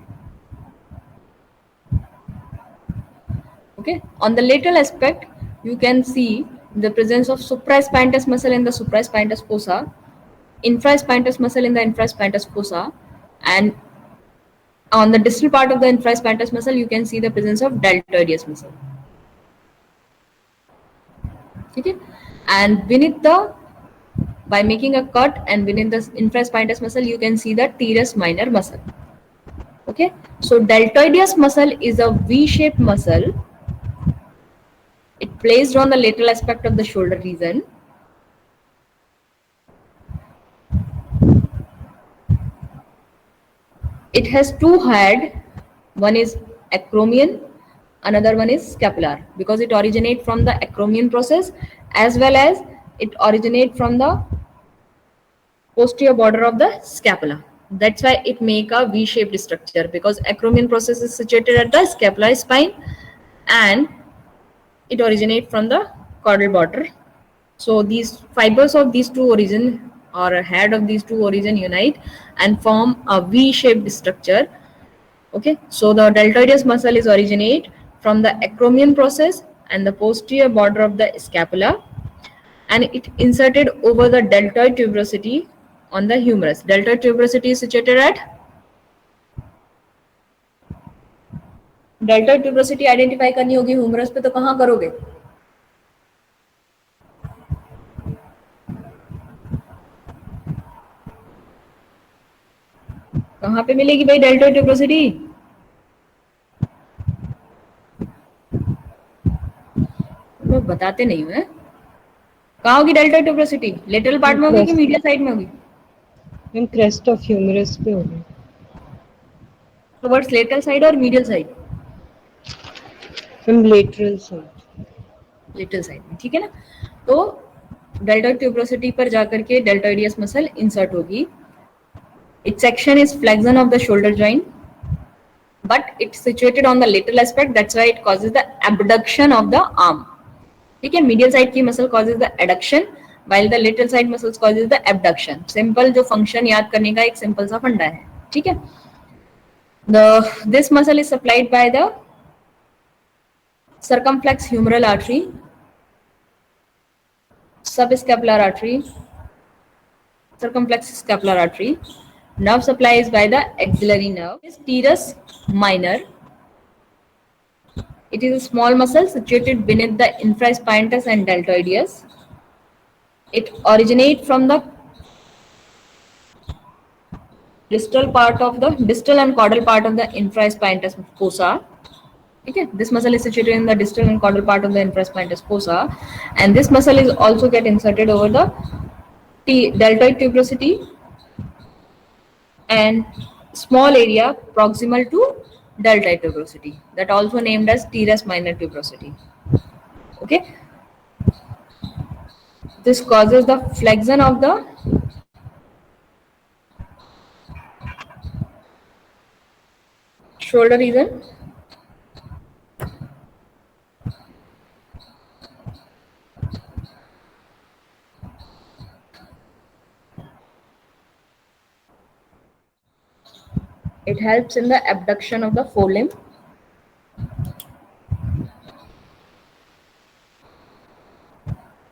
Okay. On the lateral aspect, you can see the presence of supraspinatus muscle in the supraspinatus fossa, infraspinatus muscle in the infraspinatus fossa, and on the distal part of the infraspinatus muscle, you can see the presence of deltoideus muscle. Okay. And beneath the, by making a cut and within the infraspinatus muscle, you can see the teres minor muscle. Okay. So deltoideus muscle is a V-shaped muscle. It placed on the lateral aspect of the shoulder region. It has two heads. One is acromion, another one is scapular, because it originates from the acromion process as well as it originates from the posterior border of the scapula. That's why it make a V-shaped structure, because acromion process is situated at the scapular spine and it originates from the caudal border. So these fibers of these two origin or head of these two origin unite and form a V-shaped structure. Okay, so the deltoideus muscle is originate from the acromion process and the posterior border of the scapula, and it inserted over the deltoid tuberosity on the humerus. Deltoid tuberosity is situated at, deltoid tuberosity identify करनी होगी humerus पे, तो कहाँ करोगे? कहाँ पे मिलेगी भाई डेल्टोइड ट्यूब्रोसिटी? लोग बताते नहीं है। कहाँ होगी डेल्टोइड ट्यूब्रोसिटी? लेटरल पार्ट में होगी कि मीडियल साइड में होगी? मैम क्रेस्ट ऑफ ह्यूमरस पे होगी। टुवर्ड्स लेटरल साइड और medial side? Ma'am lateral side. Lateral side में, ठीक है ना? तो डेल्टोइड ट्यूब्रोसिटी पर जाकर के डेल्टोइडियस मसल इंसर्ट होगी. Its section is flexion of the shoulder joint, but it's situated on the lateral aspect. That's why it causes the abduction of the arm. ठीक है, medial side की muscle causes the adduction, while the lateral side muscles causes the abduction. Simple जो function याद करने का एक simple सा फंडा है, ठीक है. This muscle is supplied by the circumflex humeral artery, subscapular artery, circumflex scapular artery. Nerve supply is by the axillary nerve. This teres minor. It is a small muscle situated beneath the infraspinatus and deltoideus. It originates from the distal and caudal part of the infraspinatus fossa. Okay, this muscle is situated in the distal and caudal part of the infraspinatus fossa, and this muscle is also get inserted over the deltoid tuberosity and small area proximal to deltoid tuberosity, that also named as teres minor tuberosity. Okay, this causes the flexion of the shoulder region. It helps in the abduction of the forelimb.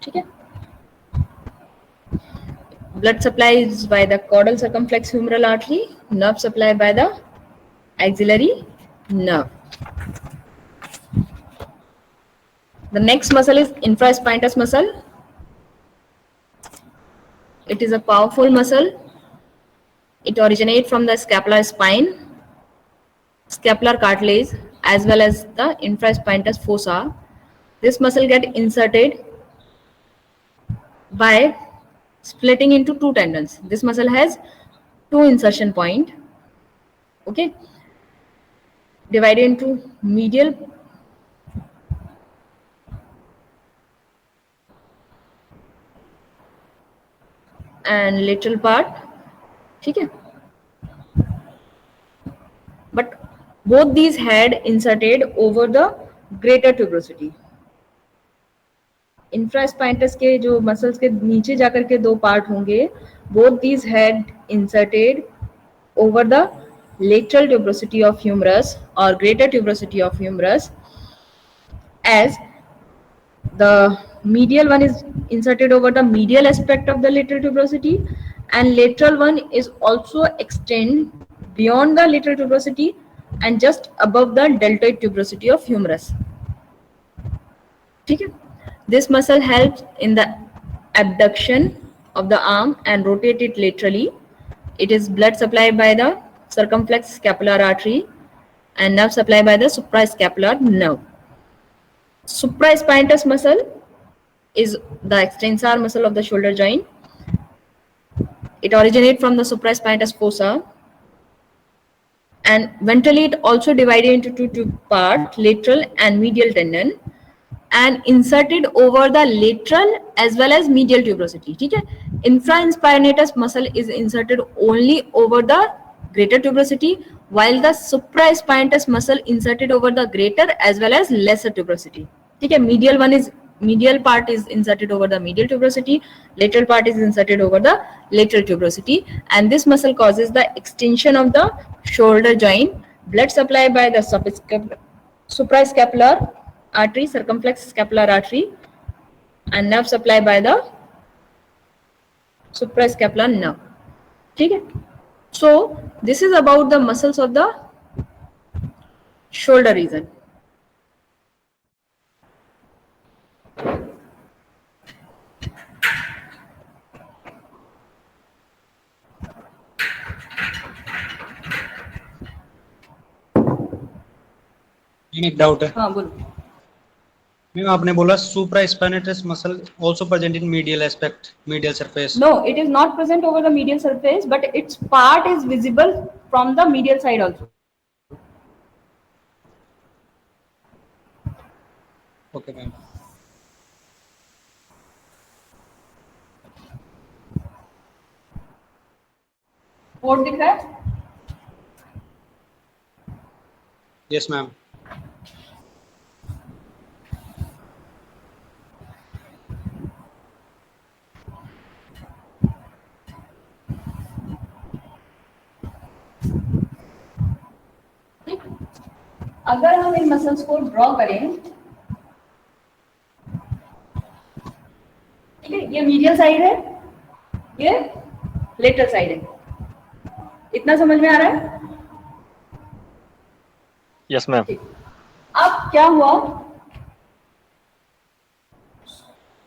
ठीक है. Blood supply is by the caudal circumflex humeral artery. Nerve supply by the axillary nerve. The next muscle is infraspinatus muscle. It is a powerful muscle. It originates from the scapular spine, scapular cartilage, as well as the infraspinatus fossa. This muscle get inserted by splitting into two tendons. This muscle has two insertion point, okay, divided into medial and lateral part, ठीक है. But both these had inserted over the greater tuberosity. Infraspinatus के जो muscles के नीचे जाकर के दो part होंगे, both these had inserted over the lateral tuberosity of humerus or greater tuberosity of humerus, as the medial one is inserted over the medial aspect of the lateral tuberosity, and lateral one is also extend beyond the lateral tuberosity and just above the deltoid tuberosity of humerus. ठीक है. This muscle helps in the abduction of the arm and rotate it laterally. It is blood supplied by the circumflex scapular artery and nerve supplied by the suprascapular nerve. Supraspinatus muscle is the extensor muscle of the shoulder joint. It originates from the supraspinatus fossa, and ventrally it also divided into two parts, lateral and medial tendon, and inserted over the lateral as well as medial tuberosity. ठीक है. Infraspinatus muscle is inserted only over the greater tuberosity, while the supraspinatus muscle inserted over the greater as well as lesser tuberosity. ठीक है. Medial part is inserted over the medial tuberosity, lateral part is inserted over the lateral tuberosity, and this muscle causes the extension of the shoulder joint. Blood supplied by the suprascapular artery, circumflex scapular artery, and nerve supplied by the suprascapular nerve. ठीक है. So this is about the muscles of the shoulder region. एक doubt है. हाँ बोलो. Ma'am आपने बोला supraspinatus muscle also present in medial aspect, medial surface. No, it is not present over the medial surface, but its part is visible from the medial side also. Okay ma'am. Port दिख रहा है? Yes ma'am. अगर हम इन muscles को draw करें, ठीक है, ये मीडियल साइड है, ये लेटरल साइड है. इतना समझ में आ रहा है? Yes ma'am. अब क्या हुआ?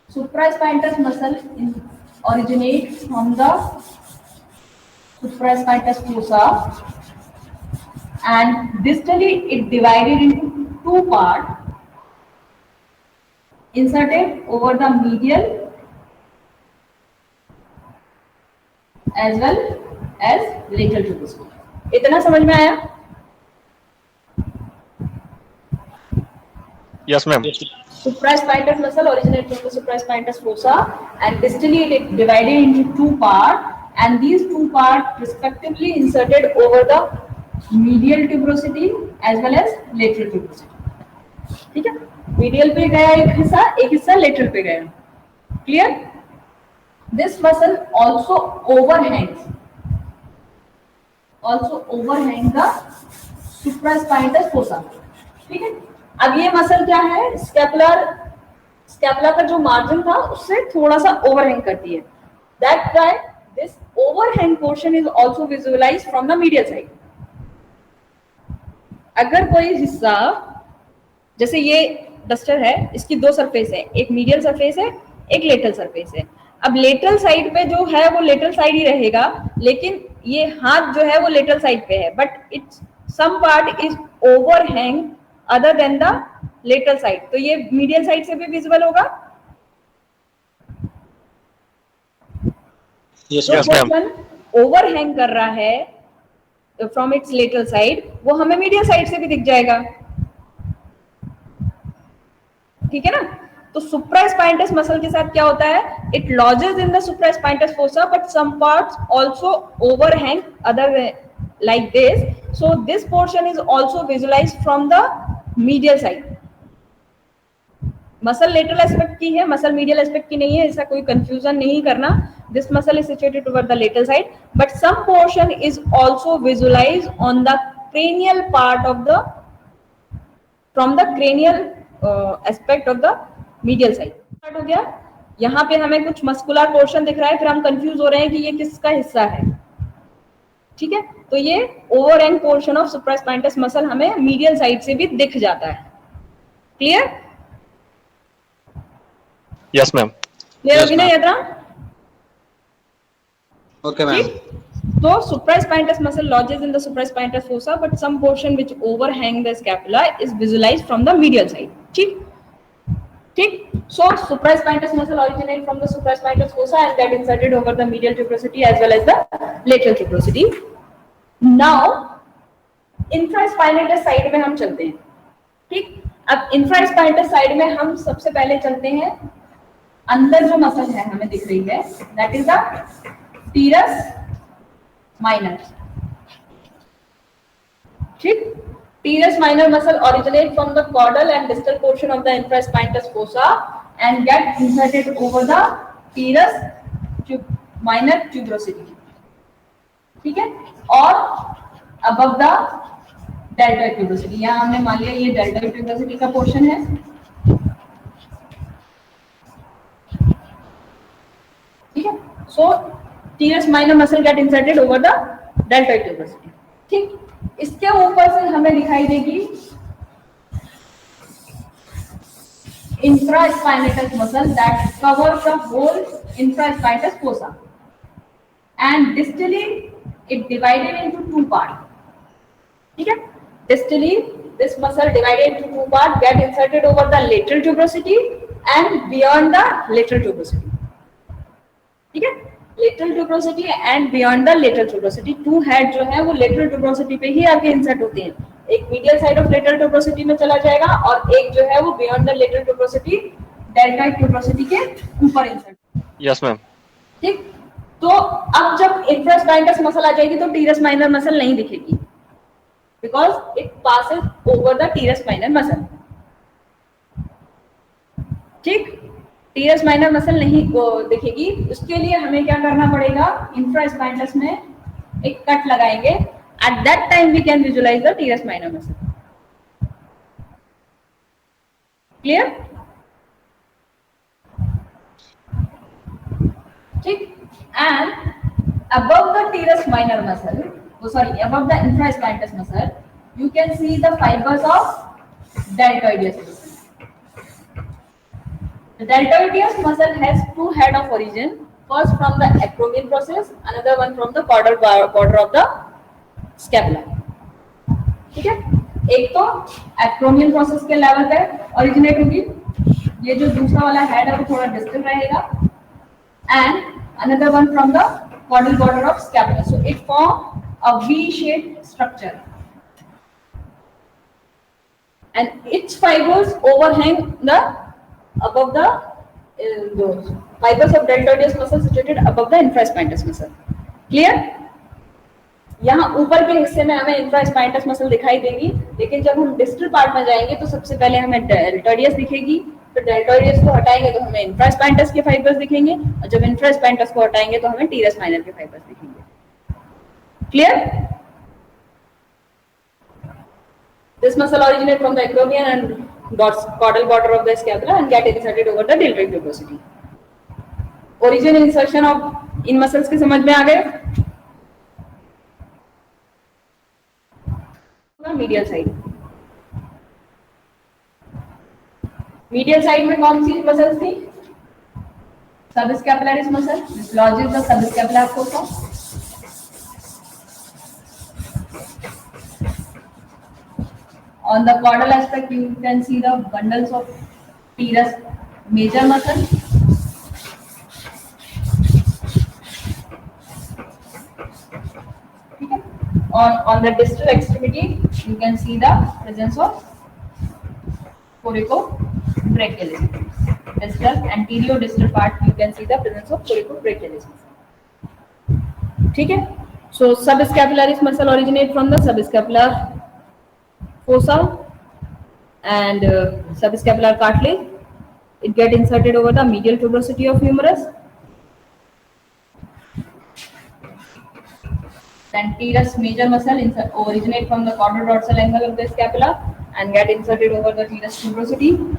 Supraspinatus muscle originates from the supraspinatus fossa, and distally it divided into two parts, inserted over the medial as well as lateral tuberosity. इतना समझ में आया? Yes ma'am. Supraspinatus muscle originates from the supraspinatus fossa, and distally it divided into two parts, and these two parts respectively inserted over the medial tuberosity as well as lateral tuberosity. ठीक है. Medial पे गया एक हिस्सा lateral पे गया. Clear? This muscle also overhangs the supraspinatus fossa. ठीक है. अब ये मसल क्या है? स्कैपुला का जो मार्जिन था उससे थोड़ा सा ओवरहैंग करती है. That's why this overhang portion is also visualized from the medial side. अगर कोई हिस्सा, जैसे ये डस्टर है, इसकी दो सरफेस है, एक मीडियल सरफेस है, एक लेटरल सरफेस है. अब लेटरल साइड पे जो है वो लेटरल साइड ही रहेगा, लेकिन ये हाथ जो है वो लेटरल साइड पे है, but it's some part is overhang other than the lateral side, तो ये मीडियल साइड से भी विजिबल होगा। Yes, जो yes, ma'am. पोर्शन ओवरहैंग कर रहा है फ्रॉम इट्स लेटरल साइड, वो हमें मीडियल साइड से भी दिख जाएगा, ठीक है ना। तो सुप्रास्पाइनटस मसल के साथ क्या होता है, it lodges in the supraspinatus fossa but some parts also overhang other like this, so this portion is also visualized from the medial side. Muscle lateral aspect की है, मसल मीडियल एस्पेक्ट की नहीं है, ऐसा कोई कंफ्यूजन नहीं करना। This muscle is situated toward the lateral side but some portion is also visualized on the cranial part of the from the cranial aspect of the medial side. Start हो गया, यहाँ पे हमें कुछ मस्कुलर पोर्शन दिख रहा है, फिर हम कंफ्यूज हो रहे हैं कि ये किसका हिस्सा है, ठीक है। तो ये ओवरहैंग पोर्शन ऑफ सुप्रास्पाइनटस मसल हमें मीडियल साइड से भी दिख जाता है। क्लियर? Yes, ma'am. क्लियर होगी ना यात्रा? Okay, ma'am. तो supraspinatus muscle lodges in the supraspinatus fossa, but some portion which overhang the scapula is visualized from the medial side. ठीक? ठीक? So supraspinatus muscle originate from the supraspinatus fossa and get inserted over the medial tuberosity as well as the lateral tuberosity. Now infraspinatus side में हम चलते हैं, ठीक? अब infraspinatus side में हम सबसे पहले चलते हैं, अंदर जो मसल है हमें दिख रही है, that is the teres minor, ठीक। teres minor muscle originate from the caudal and distal portion of the infraspinatus fossa and get inserted over the teres minor tuberosity, ठीक है, और above the deltoid tuberosity। यहाँ हमने मान लिया ये deltoid tuberosity का पोर्शन है, ठीक है। सो teres minor muscle get inserted over the deltoid tuberosity, ठीक। इसके ऊपर से हमें दिखाई देगी infraspinatus muscle that covers the whole infraspinatus fossa and distally it divided into two parts, ठीक है। distally this muscle divided into two parts get inserted over the lateral tuberosity and beyond the lateral tuberosity, ठीक है। Lateral tuberosity and beyond the lateral tuberosity, to head जो है वो lateral tuberosity पे ही आके insert होते हैं, एक medial side of lateral tuberosity में चला जाएगा और एक जो है वो beyond the lateral tuberosity deltoid tuberosity के ऊपर इंसर्ट। Yes ma'am. ठीक, तो अब जब इंफ्रास्पाइनटस मसल आ जाएगी तो टीरस माइनर मसल नहीं दिखेगी because it passes over the teres minor muscle, ठीक। टीरस माइनर मसल नहीं दिखेगी, उसके लिए हमें क्या करना पड़ेगा, इंफ्रास्पाइनटस में एक कट लगाएंगे, at that time we can visualize the teres minor muscle. Clear? ठीक, and above the teres minor muscle, above the infraspinatus muscle, you can see the fibers of deltoideus muscle. The deltoideus muscle has two head of origin, first from the acromion process, another one from the caudal border of the scapula. ठीक है, एक तो acromion process के level पे originate होगी, ये जो दूसरा वाला हेड है वो थोड़ा डिस्टल रहेगा, and another one from the caudal border of scapula, so it form a V-shaped structure and its fibers overhang the above the fibers of deltoideus muscle situated above the infraspinatus muscle. Clear? यहाँ ऊपर के हिस्से में हमें infraspinatus muscle दिखाई देगी, लेकिन जब हम distal part में जाएंगे तो सबसे पहले हमें deltoideus दिखेगी, फिर deltoideus को हटाएंगे तो हमें infraspinatus के fibers दिखेंगे, और जब infraspinatus को हटाएंगे तो हमें teres minor के fibers दिखेंगे। Clear? This muscle originate from the acromion and caudal border of the scapula and get inserted over the deltoid tuberosity. Origin insertion of in muscles के समझ में आ गए? मीडियल साइड, मीडियल साइड में कौन सी muscles थी? Subscapularis muscle, lodges the subscapular fossa, On the caudal aspect, you can see the bundles of teres major muscle. Okay. On the distal extremity, you can see the presence of coracobrachialis. Distal, anterior distal part, you can see the presence of coracobrachialis. ठीक है. So subscapularis muscle originate from the subscapular fossa and subscapular cartilage. It get inserted over the medial tuberosity of humerus. Then teres major muscle originate from the caudal-dorsal angle of the scapula and get inserted over the teres tuberosity.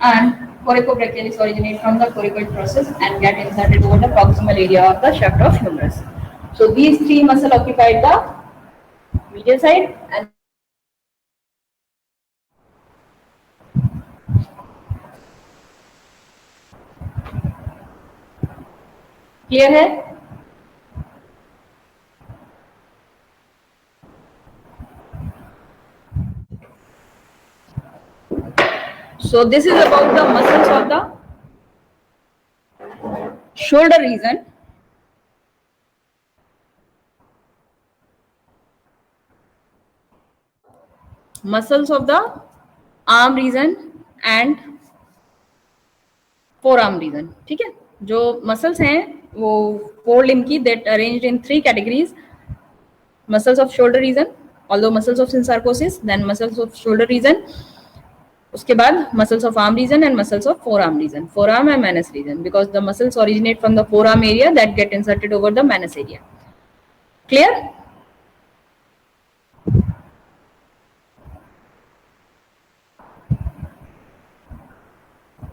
And coracobrachialis originate from the coracoid process and get inserted over the proximal area of the shaft of humerus. So these three muscles occupied the medial side and clear है. So this is about the muscles of the shoulder region. Muscles of the arm region and forearm region. ठीक है. जो muscles हैं वो four limb की that arranged in three categories. Muscles of shoulder region, although muscles of synsarcosis, then muscles of shoulder region. उसके बाद muscles of arm region and muscles of forearm region. Forearm and manus region, because the muscles originate from the forearm area that get inserted over the manus area. Clear?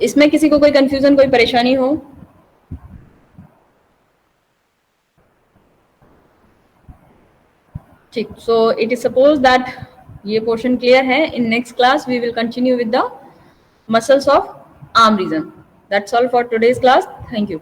इसमें किसी को कोई confusion, कोई परेशानी हो? ठीक. So it is supposed that ये portion clear है. In next class we will continue with the muscles of arm region. That's all for today's class. Thank you.